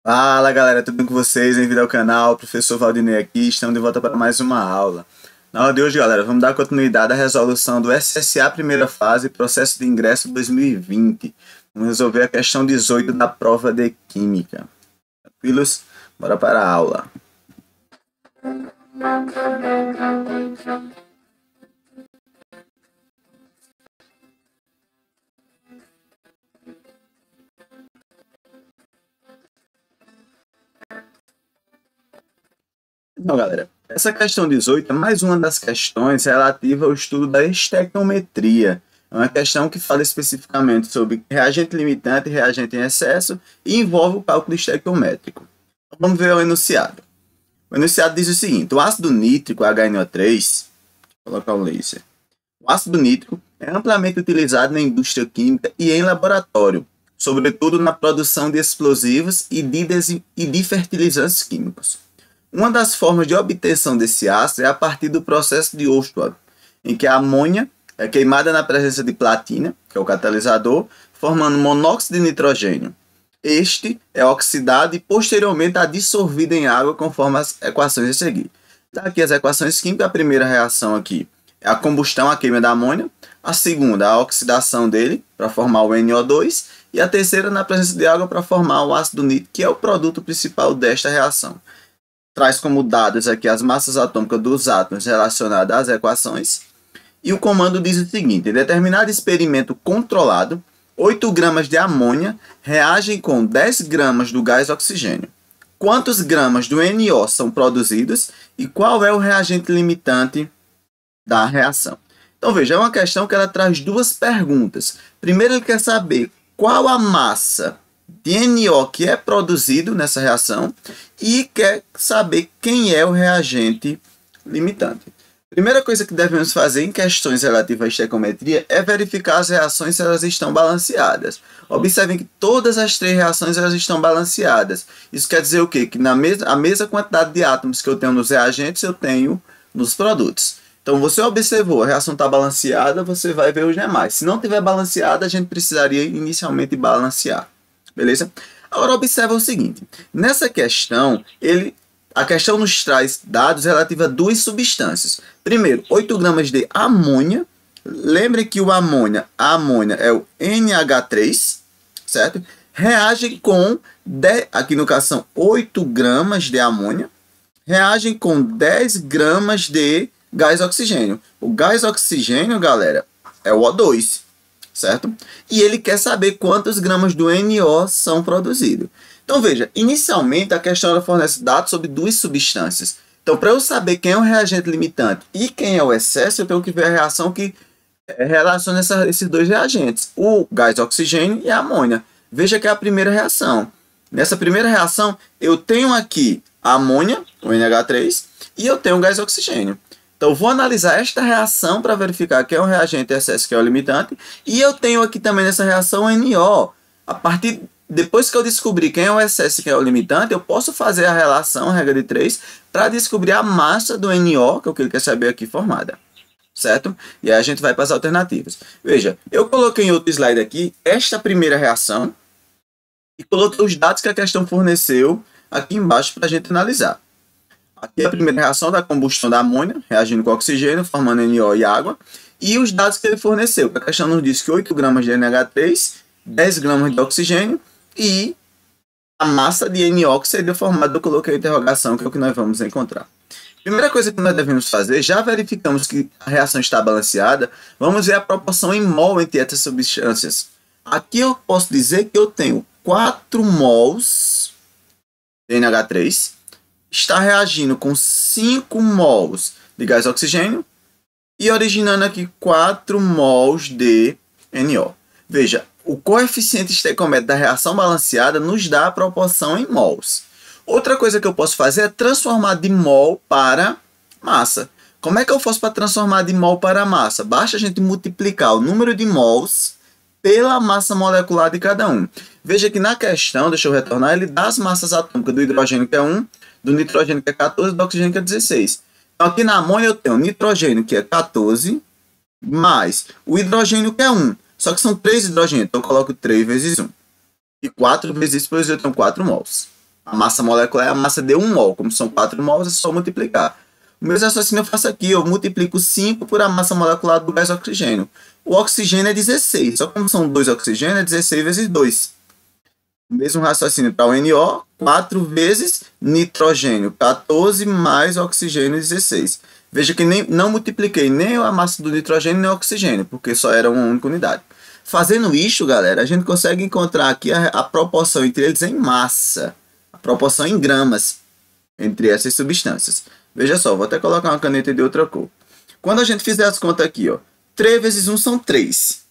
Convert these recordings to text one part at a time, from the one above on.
Fala galera, tudo bem com vocês? Bem-vindo ao canal, professor Valdinei aqui, estamos de volta para mais uma aula. Na aula de hoje, galera, vamos dar continuidade à resolução do SSA primeira fase, processo de ingresso 2020. Vamos resolver a questão 18 da prova de Química. Tranquilos? Bora para a aula. Então, galera, essa questão 18 é mais uma das questões relativa ao estudo da estequiometria. É uma questão que fala especificamente sobre reagente limitante e reagente em excesso e envolve o cálculo estequiométrico. Então, vamos ver o enunciado. O enunciado diz o seguinte: o ácido nítrico HNO3, vou colocar o laser. O ácido nítrico é amplamente utilizado na indústria química e em laboratório, sobretudo na produção de explosivos e de fertilizantes químicos. Uma das formas de obtenção desse ácido é a partir do processo de Ostwald, em que a amônia é queimada na presença de platina, que é o catalisador, formando monóxido de nitrogênio. Este é oxidado e posteriormente dissolvido em água conforme as equações a seguir. Aqui as equações químicas, a primeira reação aqui é a combustão, a queima da amônia, a segunda a oxidação dele para formar o NO2 e a terceira na presença de água para formar o ácido nítrico, que é o produto principal desta reação. Traz como dados aqui as massas atômicas dos átomos relacionadas às equações. E o comando diz o seguinte: em determinado experimento controlado, 8 gramas de amônia reagem com 10 gramas do gás oxigênio. Quantos gramas do NO são produzidos e qual é o reagente limitante da reação? Então veja, é uma questão que ela traz duas perguntas. Primeiro ele quer saber qual a massa de NO que é produzido nessa reação e quer saber quem é o reagente limitante. Primeira coisa que devemos fazer em questões relativas à estequiometria é verificar as reações se elas estão balanceadas. Observem que todas as três reações elas estão balanceadas. Isso quer dizer o quê? Que a mesma quantidade de átomos que eu tenho nos reagentes eu tenho nos produtos. Então, você observou, a reação está balanceada, você vai ver os demais. Se não tiver balanceada, a gente precisaria inicialmente balancear. Beleza? Agora observa o seguinte, nessa questão, a questão nos traz dados relativos a duas substâncias. Primeiro, 8 gramas de amônia. Lembrem que a amônia é o NH3, certo? Reagem com, aqui no caso são 8 gramas de amônia, reagem com 10 gramas de gás oxigênio. O gás oxigênio, galera, é o O2. Certo? E ele quer saber quantos gramas do NO são produzidos. Então, veja, inicialmente a questão ela fornece dados sobre duas substâncias. Então, para eu saber quem é o reagente limitante e quem é o excesso, eu tenho que ver a reação que relaciona esses dois reagentes, o gás oxigênio e a amônia. Veja que é a primeira reação. Nessa primeira reação, eu tenho aqui a amônia, o NH3, e eu tenho o gás oxigênio. Então, vou analisar esta reação para verificar quem é o reagente excesso, que é o limitante. E eu tenho aqui também nessa reação NO. Depois que eu descobrir quem é o excesso e quem é o limitante, eu posso fazer a relação, a regra de 3, para descobrir a massa do NO, que é o que ele quer saber aqui, formada. Certo? E aí a gente vai para as alternativas. Veja, eu coloquei em outro slide aqui esta primeira reação e coloquei os dados que a questão forneceu aqui embaixo para a gente analisar. Aqui é a primeira reação da combustão da amônia, reagindo com oxigênio, formando NO e água. E os dados que ele forneceu. A questão nos diz que 8 gramas de NH3, 10 gramas de oxigênio e a massa de NO que seria formada, eu coloquei a interrogação, que é o que nós vamos encontrar. Primeira coisa que nós devemos fazer, já verificamos que a reação está balanceada, vamos ver a proporção em mol entre essas substâncias. Aqui eu posso dizer que eu tenho 4 mols de NH3, está reagindo com 5 mols de gás oxigênio e originando aqui 4 mols de NO. Veja, o coeficiente estequiométrico da reação balanceada nos dá a proporção em mols. Outra coisa que eu posso fazer é transformar de mol para massa. Como é que eu faço para transformar de mol para massa? Basta a gente multiplicar o número de mols pela massa molecular de cada um. Veja que na questão, deixa eu retornar, ele dá as massas atômicas do hidrogênio, que é 1, do nitrogênio, que é 14, do oxigênio, que é 16. Então, aqui na amônia eu tenho o nitrogênio, que é 14, mais o hidrogênio, que é 1. Só que são 3 hidrogênios, então eu coloco 3 vezes 1. E 4 vezes isso, pois eu tenho 4 mols. A massa molecular é a massa de 1 mol. Como são 4 mols, é só multiplicar. O mesmo raciocínio eu faço aqui. Eu multiplico 5 por a massa molecular do gás oxigênio. O oxigênio é 16. Só como são 2 oxigênios, é 16 vezes 2. O mesmo raciocínio para o NO. 4 vezes nitrogênio. 14 mais oxigênio, 16. Veja que não multipliquei nem a massa do nitrogênio nem o oxigênio, porque só era uma única unidade. Fazendo isso, galera, a gente consegue encontrar aqui a proporção entre eles em massa. A proporção em gramas entre essas substâncias. Veja só, vou até colocar uma caneta de outra cor. Quando a gente fizer as contas aqui, ó, 3 vezes 1 são 3.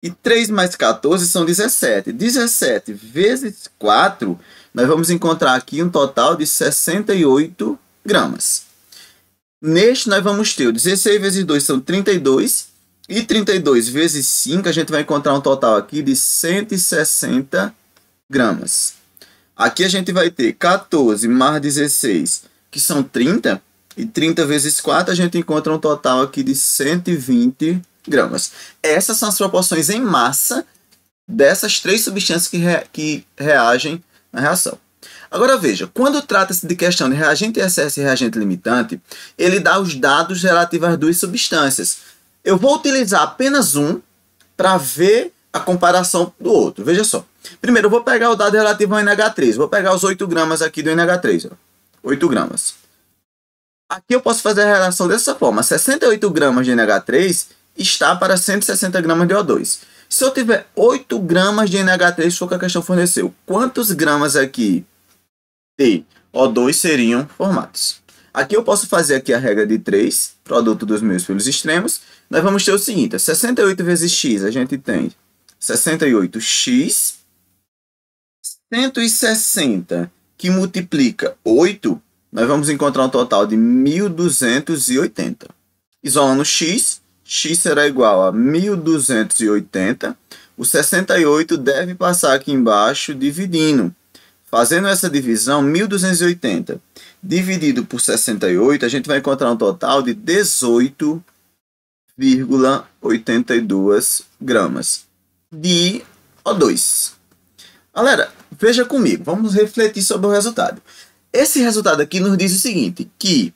E 3 mais 14 são 17. 17 vezes 4, nós vamos encontrar aqui um total de 68 gramas. Neste, nós vamos ter o 16 vezes 2 são 32. E 32 vezes 5, a gente vai encontrar um total aqui de 160 gramas. Aqui a gente vai ter 14 mais 16, que são 30. E 30 vezes 4, a gente encontra um total aqui de 120 gramas. Essas são as proporções em massa dessas 3 substâncias que reagem na reação. Agora veja, quando trata-se de questão de reagente em excesso e reagente limitante, ele dá os dados relativos às 2 substâncias. Eu vou utilizar apenas um para ver a comparação do outro. Veja só. Primeiro, eu vou pegar o dado relativo ao NH3. Vou pegar os 8 gramas aqui do NH3. Ó. 8 gramas. Aqui eu posso fazer a relação dessa forma. 68 gramas de NH3 está para 160 gramas de O2. Se eu tiver 8 gramas de NH3, foi o que a questão forneceu. Quantos gramas aqui de O2 seriam formados? Aqui eu posso fazer aqui a regra de 3, produto dos meus pelos extremos. Nós vamos ter o seguinte, 68 vezes x, a gente tem 68x, 160 que multiplica 8, nós vamos encontrar um total de 1280. Isolando x, x será igual a 1280. O 68 deve passar aqui embaixo dividindo. Fazendo essa divisão, 1280 dividido por 68, a gente vai encontrar um total de 18,82 gramas de O2. Galera, veja comigo, vamos refletir sobre o resultado. Esse resultado aqui nos diz o seguinte, que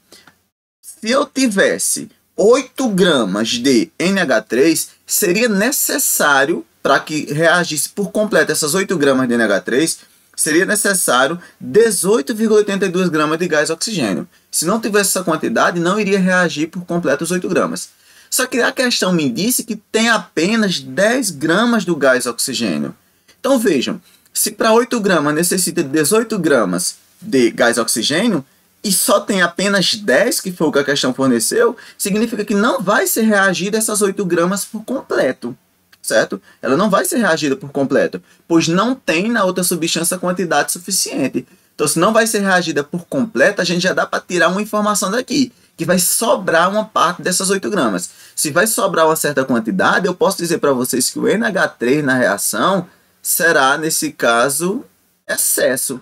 se eu tivesse 8 gramas de NH3, seria necessário, para que reagisse por completo essas 8 gramas de NH3, seria necessário 18,82 gramas de gás oxigênio. Se não tivesse essa quantidade, não iria reagir por completo os 8 gramas. Só que a questão me disse que tem apenas 10 gramas do gás oxigênio. Então vejam, se para 8 gramas necessita de 18 gramas de gás oxigênio, e só tem apenas 10, que foi o que a questão forneceu, significa que não vai ser reagida essas 8 gramas por completo. Certo? Ela não vai ser reagida por completo, pois não tem na outra substância quantidade suficiente. Então, se não vai ser reagida por completo, a gente já dá para tirar uma informação daqui, que vai sobrar uma parte dessas 8 gramas. Se vai sobrar uma certa quantidade, eu posso dizer para vocês que o NH3 na reação será, nesse caso, excesso.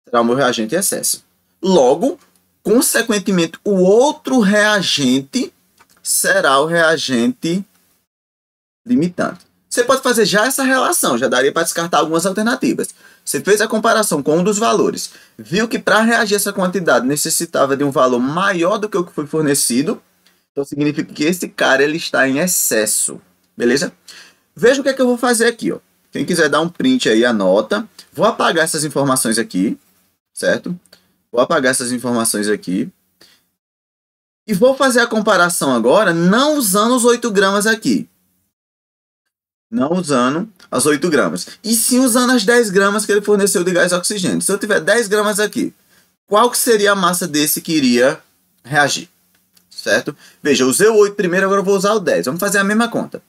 Será o meu reagente em excesso. Logo, consequentemente, o outro reagente será o reagente limitante. Você pode fazer já essa relação, já daria para descartar algumas alternativas. Você fez a comparação com um dos valores, viu que para reagir essa quantidade necessitava de um valor maior do que o que foi fornecido, então significa que esse cara ele está em excesso, beleza? Veja o que é que eu vou fazer aqui, ó. Quem quiser dar um print aí, anota. Vou apagar essas informações aqui, certo? Vou apagar essas informações aqui. E vou fazer a comparação agora, não usando os 8 gramas aqui. Não usando as 8 gramas. E sim usando as 10 gramas que ele forneceu de gás oxigênio. Se eu tiver 10 gramas aqui, qual que seria a massa desse que iria reagir? Certo? Veja, eu usei o 8 primeiro, agora eu vou usar o 10. Vamos fazer a mesma conta.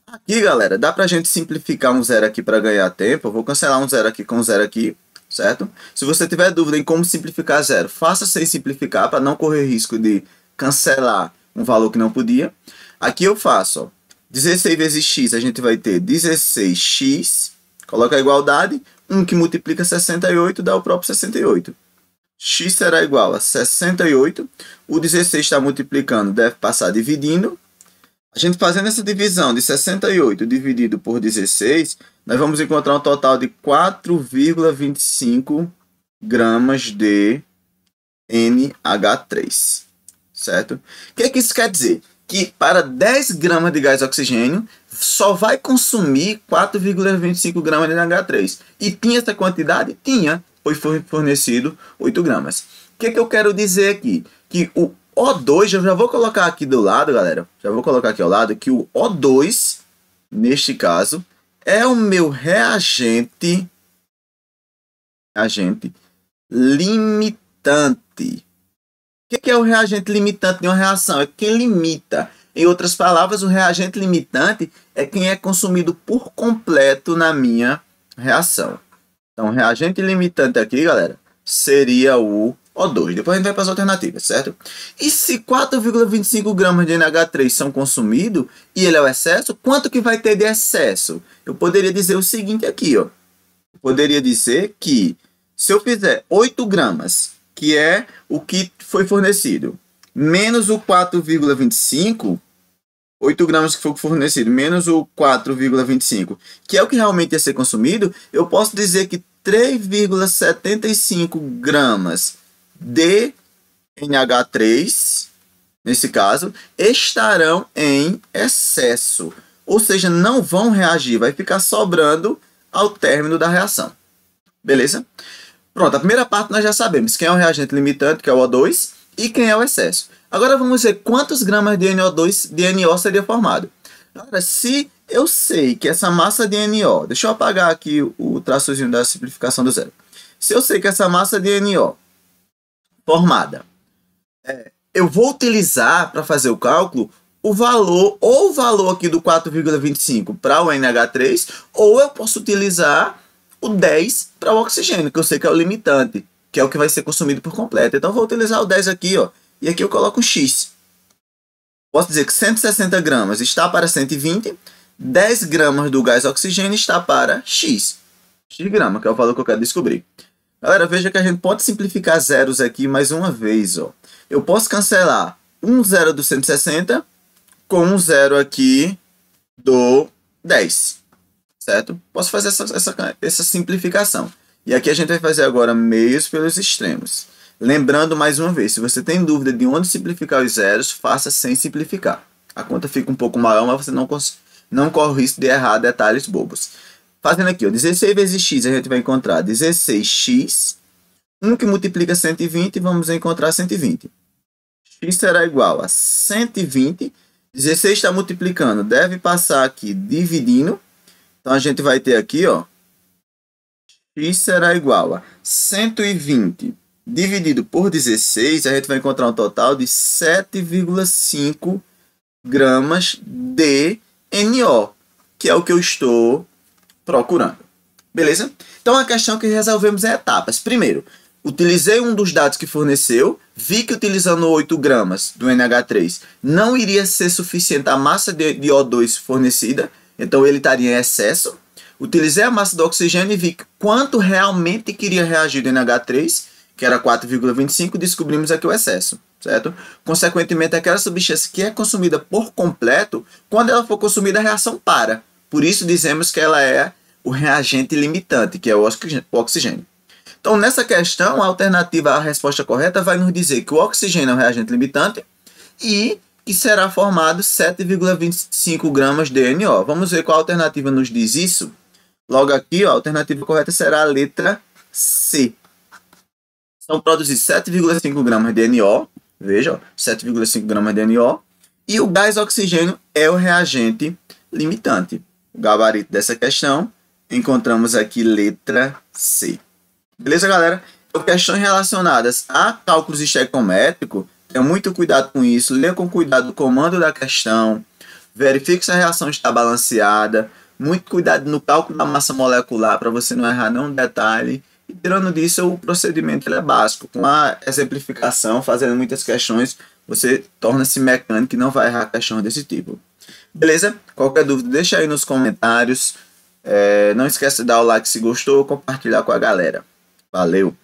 Aqui, galera, dá pra gente simplificar um zero aqui para ganhar tempo. Eu vou cancelar um zero aqui com um zero aqui, certo? Se você tiver dúvida em como simplificar zero, faça sem simplificar para não correr risco de cancelar um valor que não podia. Aqui eu faço, ó, 16 vezes x, a gente vai ter 16x, coloca a igualdade, 1 que multiplica 68 dá o próprio 68. X será igual a 68, o 16 está multiplicando, deve passar dividindo. A gente fazendo essa divisão de 68 dividido por 16, nós vamos encontrar um total de 4,25 gramas de NH3, certo? O que isso quer dizer? Que para 10 gramas de gás oxigênio, só vai consumir 4,25 gramas de NH3. E tinha essa quantidade? Tinha, foi fornecido 8 gramas. O que eu quero dizer aqui? Que o O2, eu já vou colocar aqui do lado, galera, já vou colocar aqui ao lado, que o O2, neste caso, é o meu reagente limitante. O que é o reagente limitante de uma reação? É quem limita. Em outras palavras, o reagente limitante é quem é consumido por completo na minha reação. Então, o reagente limitante aqui, galera, seria o O2. Depois a gente vai para as alternativas, certo? E se 4,25 gramas de NH3 são consumidos e ele é o excesso, quanto que vai ter de excesso? Eu poderia dizer o seguinte aqui, ó. Eu poderia dizer que se eu fizer 8 gramas, que é o que foi fornecido, menos o 4,25, 8 gramas que foi fornecido, menos o 4,25, que é o que realmente ia ser consumido, eu posso dizer que 3,75 gramas de NH3, nesse caso, estarão em excesso. Ou seja, não vão reagir, vai ficar sobrando ao término da reação. Beleza? Pronto, a primeira parte nós já sabemos quem é o reagente limitante, que é o O2, e quem é o excesso. Agora vamos ver quantos gramas de NO2 de NO seria formado. Agora, se eu sei que essa massa de NO, deixa eu apagar aqui o traçozinho da simplificação do zero. Se eu sei que essa massa de NO formada, eu vou utilizar para fazer o cálculo o valor, ou o valor aqui do 4,25 para o NH3, ou eu posso utilizar o 10 para o oxigênio, que eu sei que é o limitante, que é o que vai ser consumido por completo. Então, eu vou utilizar o 10 aqui, ó, e aqui eu coloco um X. Posso dizer que 160 gramas está para 120, 10 gramas do gás oxigênio está para X. X grama, que é o valor que eu quero descobrir. Galera, veja que a gente pode simplificar zeros aqui mais uma vez, ó. Eu posso cancelar um zero do 160 com um zero aqui do 10. Certo? Posso fazer essa simplificação. E aqui a gente vai fazer agora meios pelos extremos. Lembrando mais uma vez, se você tem dúvida de onde simplificar os zeros, faça sem simplificar. A conta fica um pouco maior, mas você não corre o risco de errar detalhes bobos. Fazendo aqui, ó, 16 vezes x, a gente vai encontrar 16x. 1 que multiplica 120, vamos encontrar 120. X será igual a 120. 16 está multiplicando, deve passar aqui dividindo. Então, a gente vai ter aqui, ó, x será igual a 120 dividido por 16, a gente vai encontrar um total de 7,5 gramas de NO, que é o que eu estou procurando. Beleza? Então, a questão que resolvemos em etapas. Primeiro, utilizei um dos dados que forneceu, vi que utilizando 8 gramas do NH3 não iria ser suficiente a massa de O2 fornecida, então ele estaria em excesso. Utilizei a massa do oxigênio e vi quanto realmente queria reagir do NH3, que era 4,25, descobrimos aqui o excesso, certo? Consequentemente, aquela substância que é consumida por completo, quando ela for consumida, a reação para. Por isso, dizemos que ela é o reagente limitante, que é o oxigênio. Então, nessa questão, a alternativa à resposta correta vai nos dizer que o oxigênio é o reagente limitante e que será formado 7,25 gramas de NO. Vamos ver qual alternativa nos diz isso. Logo aqui, ó, a alternativa correta será a letra C. São produzidos 7,5 gramas de NO. Veja, 7,5 gramas de NO. E o gás oxigênio é o reagente limitante. O gabarito dessa questão, encontramos aqui letra C. Beleza, galera? Então, questões relacionadas a cálculos estequiométricos, tenha muito cuidado com isso, leia com cuidado o comando da questão, verifique se a reação está balanceada, muito cuidado no cálculo da massa molecular para você não errar nenhum detalhe. E tirando disso, o procedimento é básico. Com a exemplificação, fazendo muitas questões, você torna-se mecânico e não vai errar questões desse tipo. Beleza? Qualquer dúvida, deixa aí nos comentários. Não esqueça de dar o like se gostou, compartilhar com a galera. Valeu!